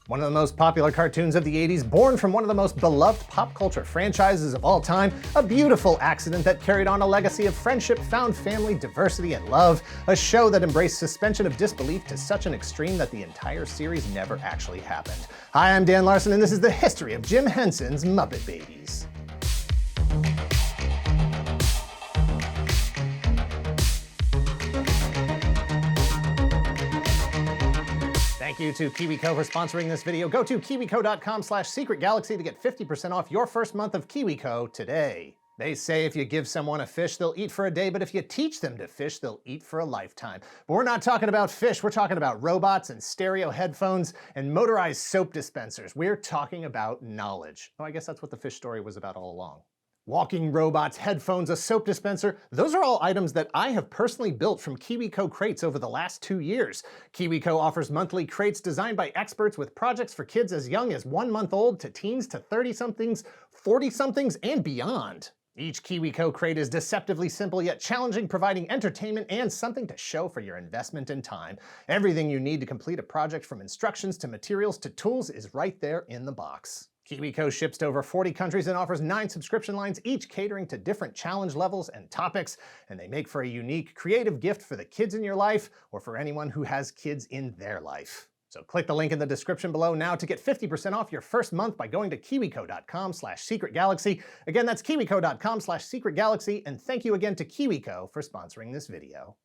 One of the most popular cartoons of the 80s, born from one of the most beloved pop culture franchises of all time, a beautiful accident that carried on a legacy of friendship, found family, diversity, and love, a show that embraced suspension of disbelief to such an extreme that the entire series never actually happened. Hi, I'm Dan Larson, and this is the history of Jim Henson's Muppet Babies. Thank you to KiwiCo for sponsoring this video. Go to kiwico.com/secretgalaxy to get 50% off your first month of KiwiCo today. They say if you give someone a fish, they'll eat for a day, but if you teach them to fish, they'll eat for a lifetime. But we're not talking about fish, we're talking about robots and stereo headphones and motorized soap dispensers. We're talking about knowledge. Oh, I guess that's what the fish story was about all along. Walking robots, headphones, a soap dispenser, those are all items that I have personally built from KiwiCo crates over the last 2 years. KiwiCo offers monthly crates designed by experts with projects for kids as young as 1 month old to teens to 30-somethings, 40-somethings, and beyond. Each KiwiCo crate is deceptively simple yet challenging, providing entertainment and something to show for your investment in time. Everything you need to complete a project, from instructions to materials to tools, is right there in the box. KiwiCo ships to over 40 countries and offers 9 subscription lines, each catering to different challenge levels and topics, and they make for a unique, creative gift for the kids in your life or for anyone who has kids in their life. So click the link in the description below now to get 50% off your first month by going to kiwico.com/secretgalaxy. Again, that's kiwico.com/secretgalaxy, and thank you again to KiwiCo for sponsoring this video.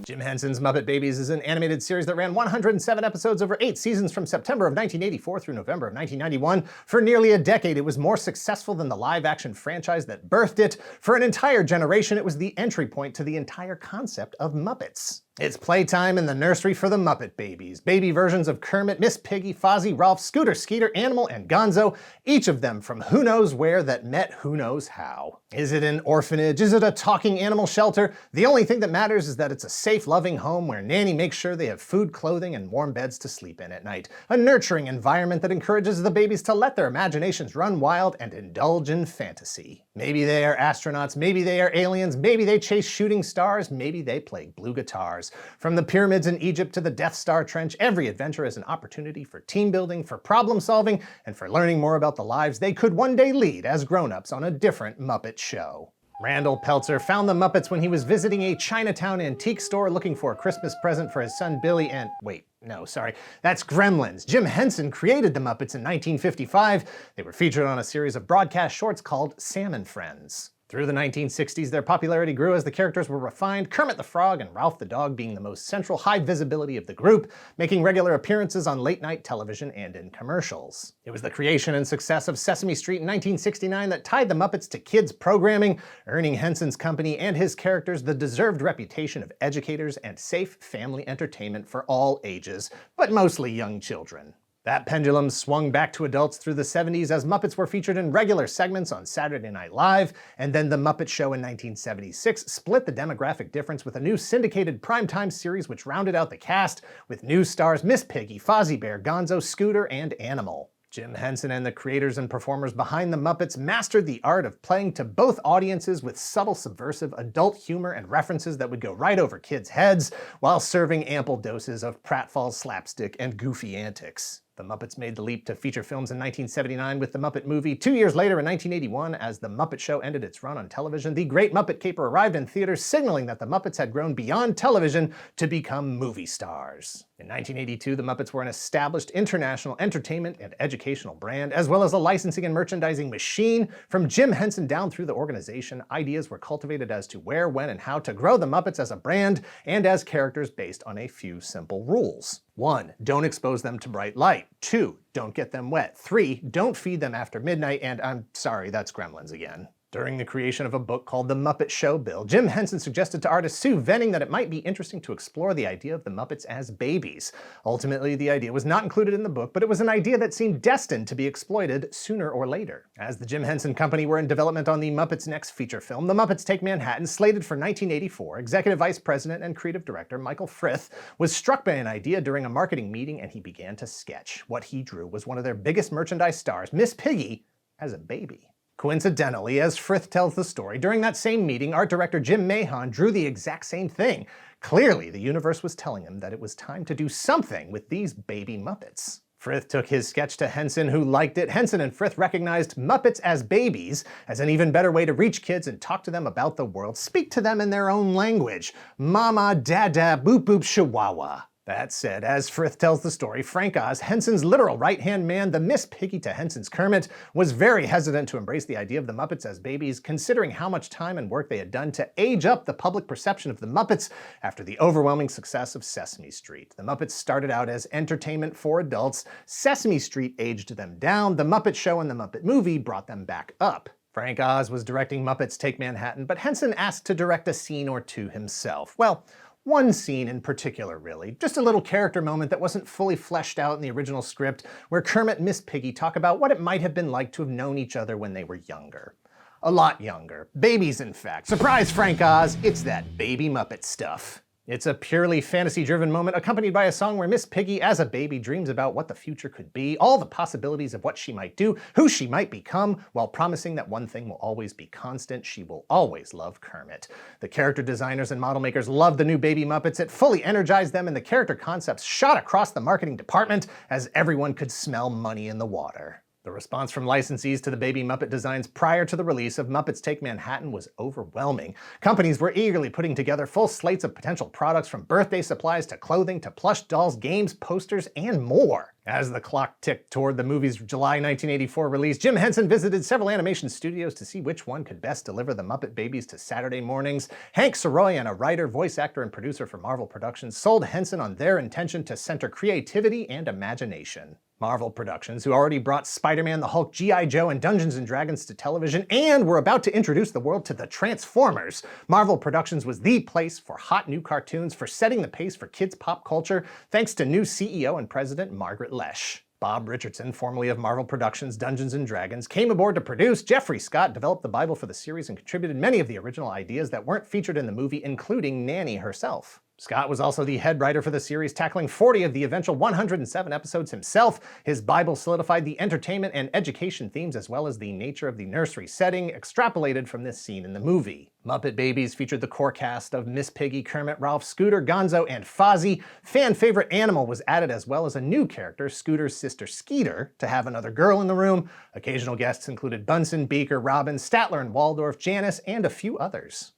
Jim Henson's Muppet Babies is an animated series that ran 107 episodes over 8 seasons from September of 1984 through November of 1991. For nearly a decade, it was more successful than the live-action franchise that birthed it. For an entire generation, it was the entry point to the entire concept of Muppets. It's playtime in the nursery for the Muppet Babies, baby versions of Kermit, Miss Piggy, Fozzie, Ralph, Scooter, Skeeter, Animal, and Gonzo, each of them from who knows where that met who knows how. Is it an orphanage? Is it a talking animal shelter? The only thing that matters is that it's a safe, loving home where Nanny makes sure they have food, clothing, and warm beds to sleep in at night. A nurturing environment that encourages the babies to let their imaginations run wild and indulge in fantasy. Maybe they are astronauts, maybe they are aliens, maybe they chase shooting stars, maybe they play blue guitars. From the pyramids in Egypt to the Death Star Trench, every adventure is an opportunity for team building, for problem solving, and for learning more about the lives they could one day lead as grown-ups on a different Muppet show. Randall Peltzer found the Muppets when he was visiting a Chinatown antique store looking for a Christmas present for his son Billy and... wait, no, sorry, that's Gremlins. Jim Henson created the Muppets in 1955. They were featured on a series of broadcast shorts called Sam and Friends. Through the 1960s, their popularity grew as the characters were refined, Kermit the Frog and Ralph the Dog being the most central high visibility of the group, making regular appearances on late-night television and in commercials. It was the creation and success of Sesame Street in 1969 that tied the Muppets to kids' programming, earning Henson's company and his characters the deserved reputation of educators and safe family entertainment for all ages, but mostly young children. That pendulum swung back to adults through the 70s as Muppets were featured in regular segments on Saturday Night Live, and then The Muppet Show in 1976 split the demographic difference with a new syndicated primetime series which rounded out the cast with new stars Miss Piggy, Fozzie Bear, Gonzo, Scooter, and Animal. Jim Henson and the creators and performers behind the Muppets mastered the art of playing to both audiences with subtle, subversive adult humor and references that would go right over kids' heads, while serving ample doses of pratfalls, slapstick, and goofy antics. The Muppets made the leap to feature films in 1979 with The Muppet Movie. 2 years later, in 1981, as The Muppet Show ended its run on television, The Great Muppet Caper arrived in theaters, signaling that the Muppets had grown beyond television to become movie stars. In 1982, the Muppets were an established international entertainment and educational brand, as well as a licensing and merchandising machine. From Jim Henson down through the organization, ideas were cultivated as to where, when, and how to grow the Muppets as a brand and as characters based on a few simple rules. 1. Don't expose them to bright light. 2. Don't get them wet. 3. Don't feed them after midnight, and I'm sorry, that's Gremlins again. During the creation of a book called The Muppet Show Bill, Jim Henson suggested to artist Sue Venning that it might be interesting to explore the idea of the Muppets as babies. Ultimately, the idea was not included in the book, but it was an idea that seemed destined to be exploited sooner or later. As the Jim Henson Company were in development on the Muppets' next feature film, The Muppets Take Manhattan, slated for 1984, Executive Vice President and Creative Director Michael Frith was struck by an idea during a marketing meeting, and he began to sketch. What he drew was one of their biggest merchandise stars, Miss Piggy, as a baby. Coincidentally, as Frith tells the story, during that same meeting, art director Jim Mahon drew the exact same thing. Clearly, the universe was telling him that it was time to do something with these baby Muppets. Frith took his sketch to Henson, who liked it. Henson and Frith recognized Muppets as babies as an even better way to reach kids and talk to them about the world. Speak to them in their own language. Mama, dada, boop boop, chihuahua. That said, as Frith tells the story, Frank Oz, Henson's literal right-hand man, the Miss Piggy to Henson's Kermit, was very hesitant to embrace the idea of the Muppets as babies, considering how much time and work they had done to age up the public perception of the Muppets after the overwhelming success of Sesame Street. The Muppets started out as entertainment for adults. Sesame Street aged them down. The Muppet Show and the Muppet Movie brought them back up. Frank Oz was directing Muppets Take Manhattan, but Henson asked to direct a scene or two himself. Well, one scene in particular, really. Just a little character moment that wasn't fully fleshed out in the original script, where Kermit and Miss Piggy talk about what it might have been like to have known each other when they were younger. A lot younger. Babies, in fact. Surprise, Frank Oz, it's that baby Muppet stuff. It's a purely fantasy-driven moment accompanied by a song where Miss Piggy, as a baby, dreams about what the future could be, all the possibilities of what she might do, who she might become, while promising that one thing will always be constant: she will always love Kermit. The character designers and model makers loved the new Baby Muppets. It fully energized them, and the character concepts shot across the marketing department as everyone could smell money in the water. The response from licensees to the Baby Muppet designs prior to the release of Muppets Take Manhattan was overwhelming. Companies were eagerly putting together full slates of potential products, from birthday supplies to clothing to plush dolls, games, posters, and more. As the clock ticked toward the movie's July 1984 release, Jim Henson visited several animation studios to see which one could best deliver the Muppet Babies to Saturday mornings. Hank Soroyan, a writer, voice actor, and producer for Marvel Productions, sold Henson on their intention to center creativity and imagination. Marvel Productions, who already brought Spider-Man, the Hulk, G.I. Joe, and Dungeons & Dragons to television, and were about to introduce the world to the Transformers, Marvel Productions was the place for hot new cartoons, for setting the pace for kids' pop culture, thanks to new CEO and president Margaret Loesch. Bob Richardson, formerly of Marvel Productions' Dungeons & Dragons, came aboard to produce. Jeffrey Scott developed the Bible for the series and contributed many of the original ideas that weren't featured in the movie, including Nanny herself. Scott was also the head writer for the series, tackling 40 of the eventual 107 episodes himself. His Bible solidified the entertainment and education themes, as well as the nature of the nursery setting extrapolated from this scene in the movie. Muppet Babies featured the core cast of Miss Piggy, Kermit, Ralph, Scooter, Gonzo, and Fozzie. Fan favorite Animal was added, as well as a new character, Scooter's sister Skeeter, to have another girl in the room. Occasional guests included Bunsen, Beaker, Robin, Statler and Waldorf, Janice, and a few others.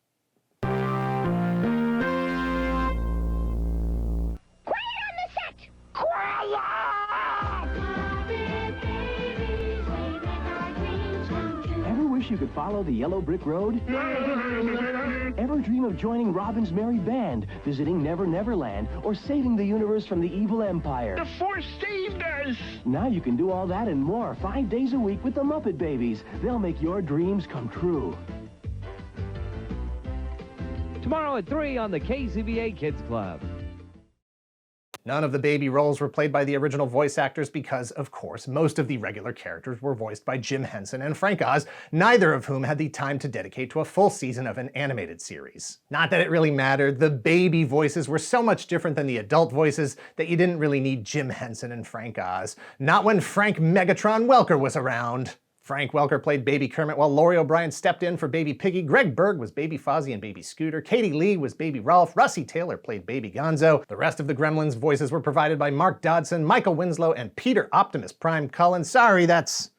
Ever wish you could follow the yellow brick road? Ever dream of joining Robin's merry band, visiting Never Never Land, or saving the universe from the evil empire? The Force saved us! Now you can do all that and more 5 days a week with the Muppet Babies. They'll make your dreams come true. Tomorrow at 3 on the KCBA Kids Club. None of the baby roles were played by the original voice actors because, of course, most of the regular characters were voiced by Jim Henson and Frank Oz, neither of whom had the time to dedicate to a full season of an animated series. Not that it really mattered. The baby voices were so much different than the adult voices that you didn't really need Jim Henson and Frank Oz. Not when Frank Megatron Welker was around. Frank Welker played Baby Kermit, while Laurie O'Brien stepped in for Baby Piggy. Greg Berg was Baby Fozzie and Baby Scooter. Katie Lee was Baby Ralph. Russie Taylor played Baby Gonzo. The rest of the Gremlins' voices were provided by Mark Dodson, Michael Winslow, and Peter Optimus Prime Cullen. Sorry, that's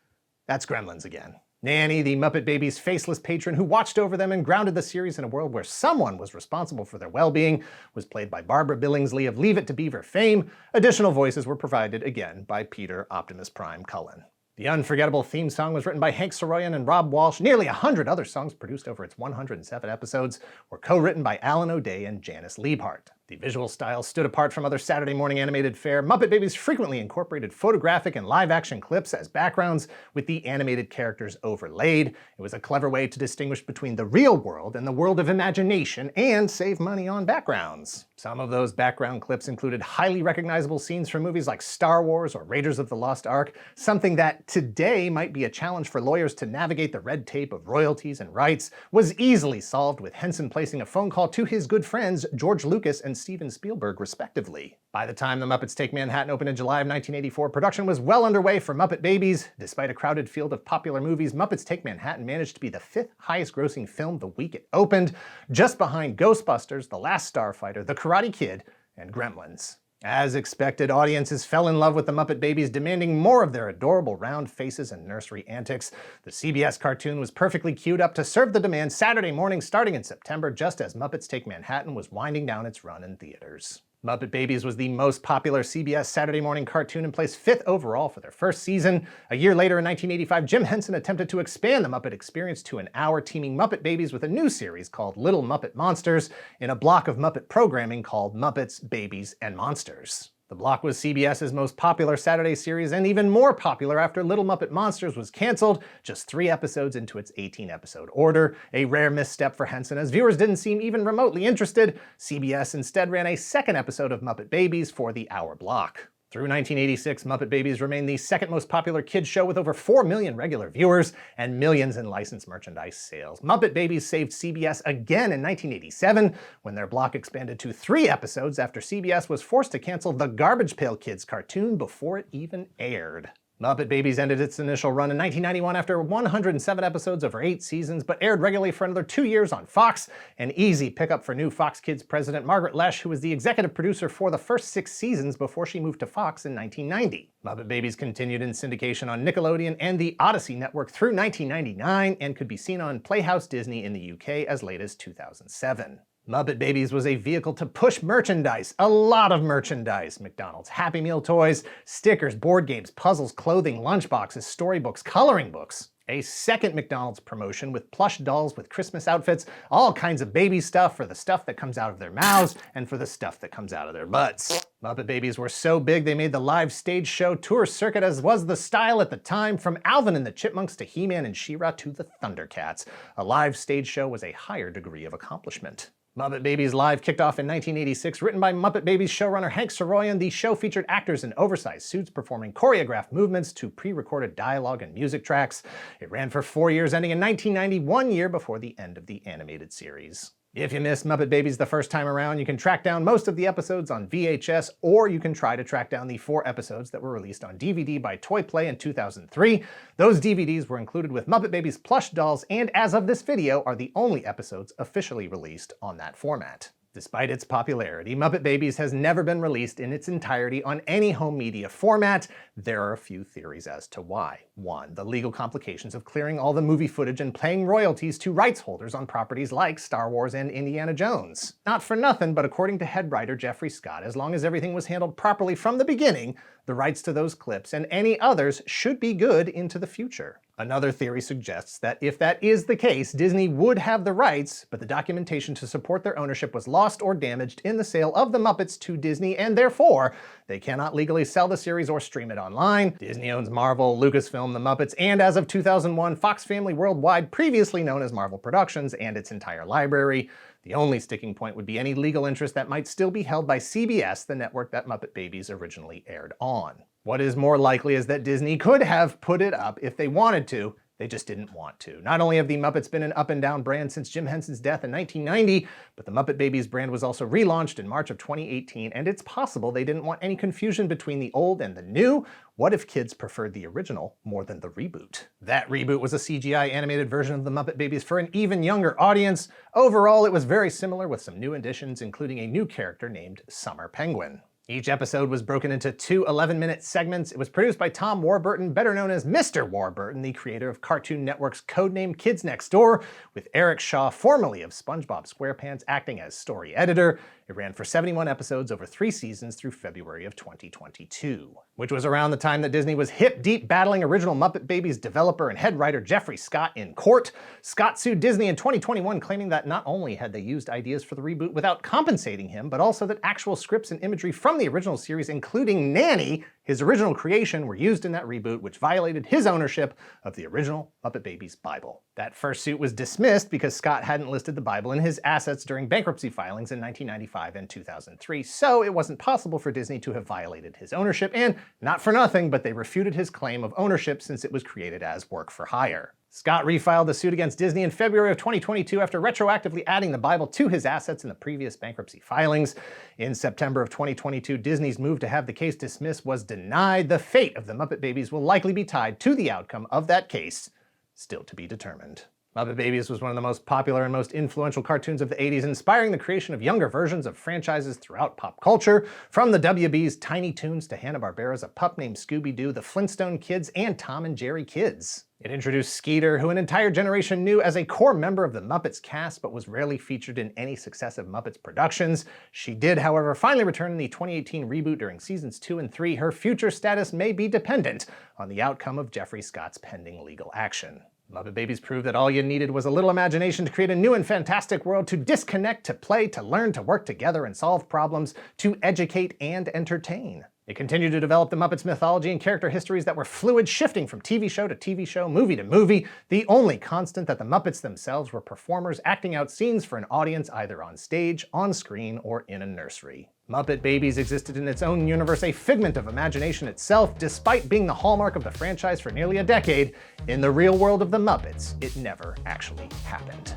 Gremlins again. Nanny, the Muppet Babies' faceless patron who watched over them and grounded the series in a world where someone was responsible for their well-being, was played by Barbara Billingsley of Leave It to Beaver fame. Additional voices were provided again by Peter Optimus Prime Cullen. The unforgettable theme song was written by Hank Soroyan and Rob Walsh. Nearly 100 other songs produced over its 107 episodes were co-written by Alan O'Day and Janice Liebhart. The visual style stood apart from other Saturday morning animated fare. Muppet Babies frequently incorporated photographic and live-action clips as backgrounds, with the animated characters overlaid. It was a clever way to distinguish between the real world and the world of imagination and save money on backgrounds. Some of those background clips included highly recognizable scenes from movies like Star Wars or Raiders of the Lost Ark, something that today might be a challenge for lawyers to navigate the red tape of royalties and rights, was easily solved with Henson placing a phone call to his good friends George Lucas and Steven Spielberg, respectively. By the time the Muppets Take Manhattan opened in July of 1984, production was well underway for Muppet Babies. Despite a crowded field of popular movies, Muppets Take Manhattan managed to be the 5th highest grossing film the week it opened, just behind Ghostbusters, The Last Starfighter, The Karate Kid, and Gremlins. As expected, audiences fell in love with the Muppet Babies, demanding more of their adorable round faces and nursery antics. The CBS cartoon was perfectly queued up to serve the demand Saturday morning starting in September, just as Muppets Take Manhattan was winding down its run in theaters. Muppet Babies was the most popular CBS Saturday morning cartoon and placed 5th overall for their first season. A year later, in 1985, Jim Henson attempted to expand the Muppet experience to an hour, teaming Muppet Babies with a new series called Little Muppet Monsters in a block of Muppet programming called Muppets, Babies, and Monsters. The block was CBS's most popular Saturday series and even more popular after Little Muppet Monsters was canceled just 3 episodes into its 18-episode order. A rare misstep for Henson, as viewers didn't seem even remotely interested. CBS instead ran a second episode of Muppet Babies for the hour block. Through 1986, Muppet Babies remained the second most popular kids show with over 4 million regular viewers and millions in licensed merchandise sales. Muppet Babies saved CBS again in 1987 when their block expanded to 3 episodes after CBS was forced to cancel the Garbage Pail Kids cartoon before it even aired. Muppet Babies ended its initial run in 1991 after 107 episodes over 8 seasons, but aired regularly for another 2 years on Fox, an easy pickup for new Fox Kids president Margaret Loesch, who was the executive producer for the first 6 seasons before she moved to Fox in 1990. Muppet Babies continued in syndication on Nickelodeon and the Odyssey Network through 1999 and could be seen on Playhouse Disney in the UK as late as 2007. Muppet Babies was a vehicle to push merchandise, a lot of merchandise. McDonald's Happy Meal toys, stickers, board games, puzzles, clothing, lunchboxes, storybooks, coloring books. A second McDonald's promotion with plush dolls with Christmas outfits, all kinds of baby stuff for the stuff that comes out of their mouths and for the stuff that comes out of their butts. Muppet Babies were so big they made the live stage show tour circuit, as was the style at the time, from Alvin and the Chipmunks to He-Man and She-Ra to the Thundercats. A live stage show was a higher degree of accomplishment. Muppet Babies Live kicked off in 1986. Written by Muppet Babies showrunner Hank Soroyan, the show featured actors in oversized suits performing choreographed movements to pre-recorded dialogue and music tracks. It ran for 4 years, ending in 1990, 1 year before the end of the animated series. If you missed Muppet Babies the first time around, you can track down most of the episodes on VHS, or you can try to track down the 4 episodes that were released on DVD by Toy Play in 2003. Those DVDs were included with Muppet Babies plush dolls, and as of this video, are the only episodes officially released on that format. Despite its popularity, Muppet Babies has never been released in its entirety on any home media format. There are a few theories as to why. 1. The legal complications of clearing all the movie footage and paying royalties to rights holders on properties like Star Wars and Indiana Jones. Not for nothing, but according to head writer Jeffrey Scott, as long as everything was handled properly from the beginning, the rights to those clips and any others should be good into the future. Another theory suggests that if that is the case, Disney would have the rights, but the documentation to support their ownership was lost or damaged in the sale of the Muppets to Disney, and therefore, they cannot legally sell the series or stream it online. Disney owns Marvel, Lucasfilm, the Muppets, and as of 2001, Fox Family Worldwide, previously known as Marvel Productions, and its entire library. The only sticking point would be any legal interest that might still be held by CBS, the network that Muppet Babies originally aired on. What is more likely is that Disney could have put it up if they wanted to, they just didn't want to. Not only have the Muppets been an up-and-down brand since Jim Henson's death in 1990, but the Muppet Babies brand was also relaunched in March of 2018, and it's possible they didn't want any confusion between the old and the new. What if kids preferred the original more than the reboot? That reboot was a CGI animated version of the Muppet Babies for an even younger audience. Overall, it was very similar with some new additions, including a new character named Summer Penguin. Each episode was broken into 2 11-minute segments. It was produced by Tom Warburton, better known as Mr. Warburton, the creator of Cartoon Network's codename Kids Next Door, with Eric Shaw, formerly of SpongeBob SquarePants, acting as story editor. It ran for 71 episodes over 3 seasons through February of 2022, which was around the time that Disney was hip-deep battling original Muppet Babies developer and head writer Jeffrey Scott in court. Scott sued Disney in 2021, claiming that not only had they used ideas for the reboot without compensating him, but also that actual scripts and imagery from the original series, including Nanny, his original creation, were used in that reboot, which violated his ownership of the original Muppet Babies Bible. That first suit was dismissed because Scott hadn't listed the Bible in his assets during bankruptcy filings in 1995 and 2003, so it wasn't possible for Disney to have violated his ownership, and not for nothing, but they refuted his claim of ownership since it was created as work for hire. Scott refiled the suit against Disney in February of 2022 after retroactively adding the Bible to his assets in the previous bankruptcy filings. In September of 2022, Disney's move to have the case dismissed was denied. The fate of the Muppet Babies will likely be tied to the outcome of that case, still to be determined. Muppet Babies was one of the most popular and most influential cartoons of the 80s, inspiring the creation of younger versions of franchises throughout pop culture, from the WB's Tiny Toons to Hanna-Barbera's A Pup Named Scooby-Doo, the Flintstone Kids, and Tom and Jerry Kids. It introduced Skeeter, who an entire generation knew as a core member of the Muppets cast, but was rarely featured in any successive Muppets productions. She did, however, finally return in the 2018 reboot during seasons 2 and 3. Her future status may be dependent on the outcome of Jeffrey Scott's pending legal action. Muppet Babies proved that all you needed was a little imagination to create a new and fantastic world, to disconnect, to play, to learn, to work together and solve problems, to educate and entertain. It continued to develop the Muppets mythology and character histories that were fluid, shifting from TV show to TV show, movie to movie, the only constant that the Muppets themselves were performers acting out scenes for an audience either on stage, on screen, or in a nursery. Muppet Babies existed in its own universe, a figment of imagination itself. Despite being the hallmark of the franchise for nearly a decade, in the real world of the Muppets, it never actually happened.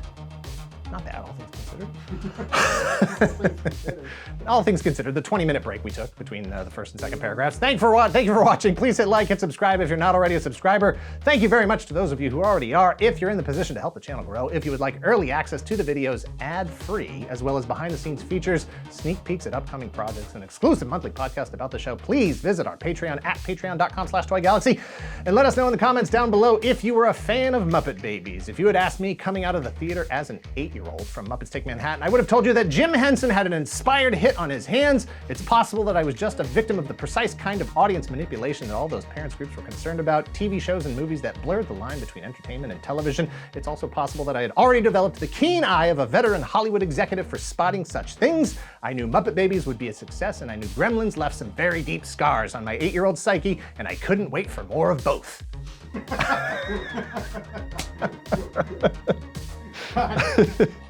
Not bad, all things considered. All things considered, the 20-minute break we took between the first and second paragraphs. Thank you for watching. Please hit like and subscribe if you're not already a subscriber. Thank you very much to those of you who already are. If you're in the position to help the channel grow, if you would like early access to the videos ad-free, as well as behind-the-scenes features, sneak peeks at upcoming projects, and exclusive monthly podcast about the show, please visit our Patreon at patreon.com/toygalaxy and let us know in the comments down below if you were a fan of Muppet Babies. If you had asked me coming out of the theater as an 8-year-old from Muppets Take Manhattan, I would have told you that Jim Henson had an inspired hit on his hands. It's possible that I was just a victim of the precise kind of audience manipulation that all those parents groups were concerned about, TV shows and movies that blurred the line between entertainment and television. It's also possible that I had already developed the keen eye of a veteran Hollywood executive for spotting such things. I knew Muppet Babies would be a success, and I knew Gremlins left some very deep scars on my 8-year-old psyche, and I couldn't wait for more of both.